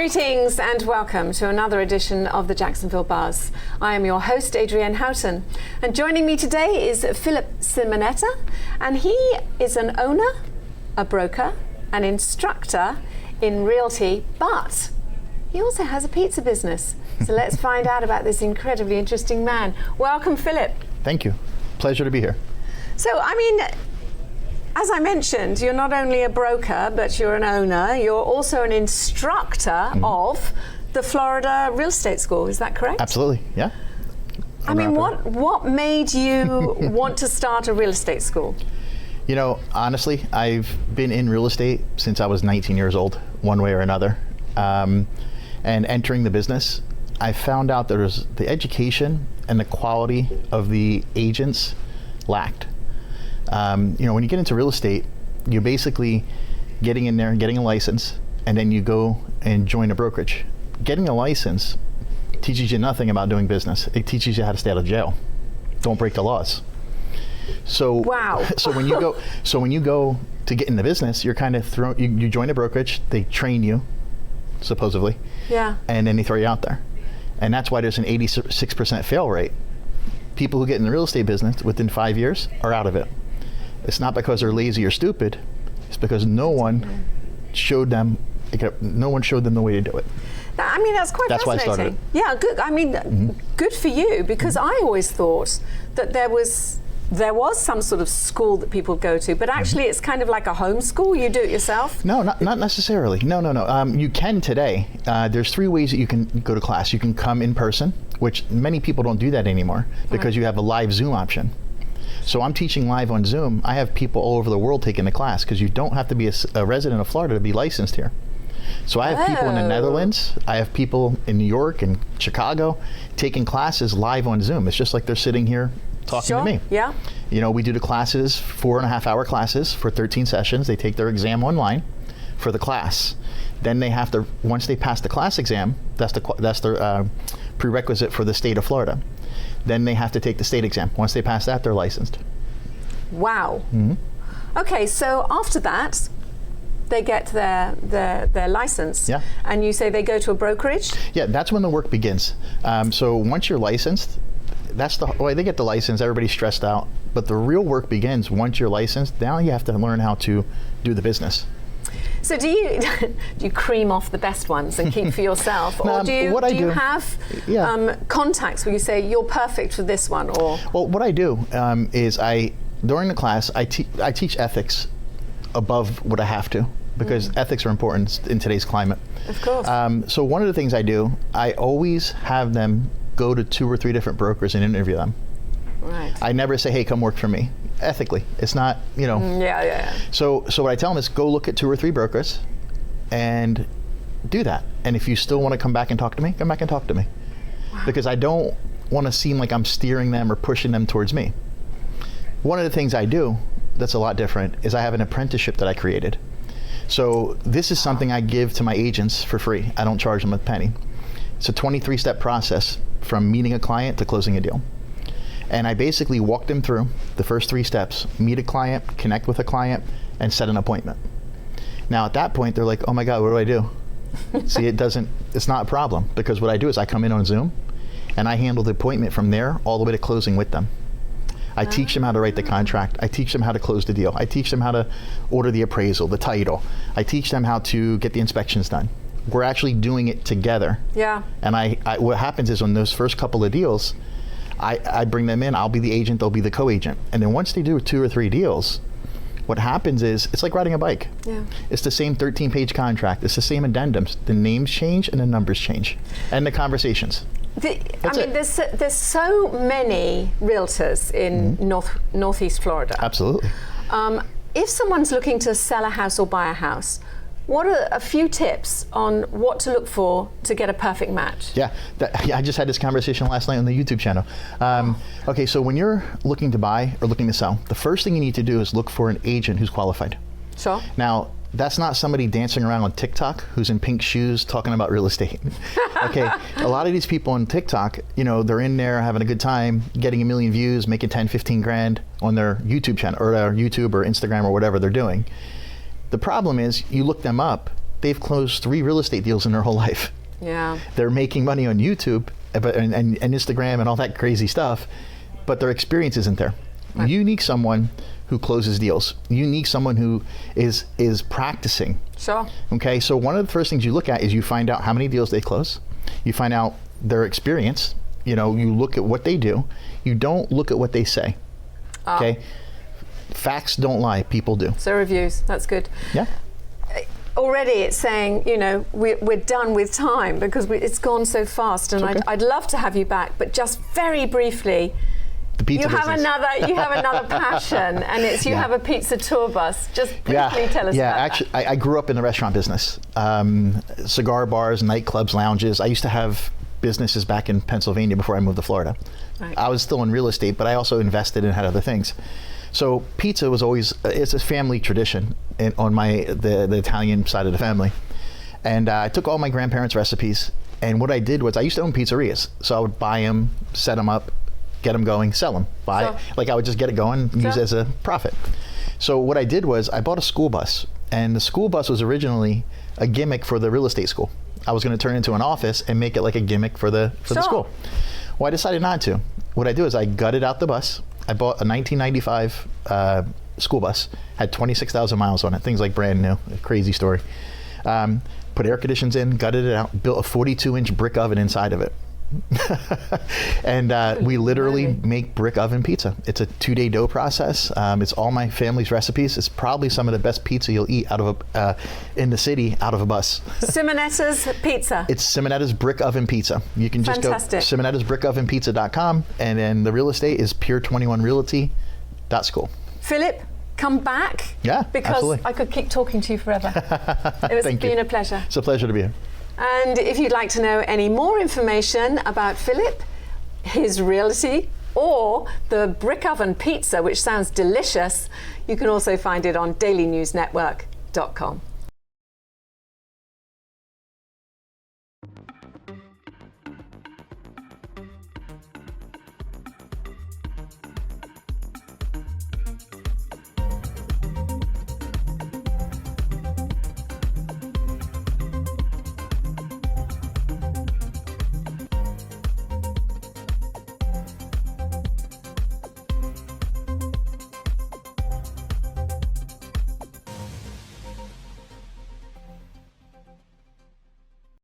Greetings and welcome to another edition of the Jacksonville Buzz. I am your host, Adrienne Houghton, and joining me today is Philip Simonetta, and he is an owner, a broker, an instructor in Realty, but he also has a pizza business. So let's find out about this incredibly interesting man. Welcome, Philip. Thank you. Pleasure to be here. So, as I mentioned, you're not only a broker, but you're an owner. You're also an instructor of the Florida Real Estate School. Is that correct? Absolutely, yeah. What made you want to start a real estate school? You know, honestly, I've been in real estate since I was 19 years old, one way or another. And entering the business, I found out there was the education and the quality of the agents lacked. When you get into real estate, you're basically getting in there and getting a license, and then you go and join a brokerage. Getting a license teaches you nothing about doing business. It teaches you how to stay out of jail. Don't break the laws. So wow. So when you go to get in the business, you're kind of thrown. You join a brokerage. They train you, supposedly. Yeah. And then they throw you out there, and that's why there's an 86% fail rate. People who get in the real estate business within 5 years are out of it. It's not because they're lazy or stupid. It's because no one showed them the way to do it. That's quite fascinating. That's why I started it. Yeah, good. Good for you, because I always thought that there was some sort of school that people go to, but actually it's kind of like a home school. You do it yourself? No, not necessarily. No. You can today. There's 3 ways that you can go to class. You can come in person, which many people don't do that anymore because you have a live Zoom option. So I'm teaching live on Zoom. I have people all over the world taking the class because you don't have to be a resident of Florida to be licensed here. So I have people in the Netherlands, I have people in New York and Chicago taking classes live on Zoom. It's just like they're sitting here talking to me. Yeah. We do the classes, 4.5-hour classes for 13 sessions. They take their exam online for the class. Then they have to, once they pass the class exam, that's their prerequisite for the state of Florida. Then they have to take the state exam. Once they pass that, they're licensed. Wow. Okay, so after that, they get their license. Yeah. And you say they go to a brokerage? Yeah, that's when the work begins. So once you're licensed, they get the license, everybody's stressed out, but the real work begins once you're licensed. Now you have to learn how to do the business. So do you cream off the best ones and keep for yourself, or do you have contacts where you say you're perfect for this one? Or well, what I do is during the class I teach ethics above what I have to, because ethics are important in today's climate. Of course. So one of the things I do, I always have them go to 2 or 3 different brokers and interview them. Right. I never say, hey, come work for me. Ethically, it's not, Yeah. So what I tell them is go look at 2 or 3 brokers and do that. And if you still want to come back and talk to me, come back and talk to me. Wow. Because I don't want to seem like I'm steering them or pushing them towards me. One of the things I do that's a lot different is I have an apprenticeship that I created. So this is something I give to my agents for free. I don't charge them a penny. It's a 23-step process from meeting a client to closing a deal. And I basically walk them through the first 3 steps: meet a client, connect with a client, and set an appointment. Now at that point, they're like, oh my God, what do I do? See, it's not a problem, because what I do is I come in on Zoom and I handle the appointment from there all the way to closing with them. I teach them how to write the contract. I teach them how to close the deal. I teach them how to order the appraisal, the title. I teach them how to get the inspections done. We're actually doing it together. Yeah. And what happens is on those first couple of deals, I bring them in, I'll be the agent, they'll be the co-agent. And then once they do 2 or 3 deals, what happens is, it's like riding a bike. Yeah. It's the same 13-page contract, it's the same addendums. The names change and the numbers change. And the conversations. There's so many realtors in Northeast Florida. Absolutely. If someone's looking to sell a house or buy a house, what are a few tips on what to look for to get a perfect match? Yeah, I just had this conversation last night on the YouTube channel. Okay, so when you're looking to buy or looking to sell, the first thing you need to do is look for an agent who's qualified. Sure. Now, that's not somebody dancing around on TikTok who's in pink shoes talking about real estate. Okay, a lot of these people on TikTok, they're in there having a good time, getting 1 million views, making 10, 15 grand on their YouTube channel or their YouTube or Instagram or whatever they're doing. The problem is you look them up they've closed 3 real estate deals in their whole life. Yeah. They're making money on YouTube and Instagram and all that crazy stuff, but their experience isn't there. Right. You need someone who closes deals. You need someone who is practicing. Sure. Okay, so one of the first things you look at is you find out how many deals they close. You find out their experience. You know, you look at what they do. You don't look at what they say. Okay? Facts don't lie, people do. So reviews, that's good. Yeah. Already it's saying, you know, we're done with time because it's gone so fast, and Okay. I'd love to have you back, but just very briefly, The pizza you have business. another passion, and it's you Yeah. have a pizza tour bus. Just briefly tell us about actually, I grew up in the restaurant business. Cigar bars, nightclubs, lounges. I used to have businesses back in Pennsylvania before I moved to Florida. Right. I was still in real estate, but I also invested and had other things. So pizza was always, it's a family tradition on the Italian side of the family. And I took all my grandparents' recipes, and what I did was I used to own pizzerias. So I would buy them, set them up, get them going, sell them, buy Sure. it. Like I would just get it going and use it Sure. as a profit. So what I did was I bought a school bus, and the school bus was originally a gimmick for the real estate school. I was going to turn it into an office and make it like a gimmick for the Sure. school. Well, I decided not to. What I do is I gutted out the bus. I bought a 1995 school bus, had 26,000 miles on it, things like brand new, a crazy story. Put air conditions in, gutted it out, built a 42-inch brick oven inside of it. And we literally make brick oven pizza. It's a 2-day dough process. It's all my family's recipes. It's probably some of the best pizza you'll eat out of in the city out of a bus. Simonetta's Pizza. It's Simonetta's Brick Oven Pizza. You can just Fantastic. go Simonetta'sBrickOvenPizza.com, and then the real estate is Pier21Realty.school. Philip, come back. Yeah, because absolutely. I could keep talking to you forever. It was Thank you. been a pleasure. It's a pleasure to be here. And if you'd like to know any more information about Philip, his realty, or the brick oven pizza, which sounds delicious, you can also find it on dailynewsnetwork.com.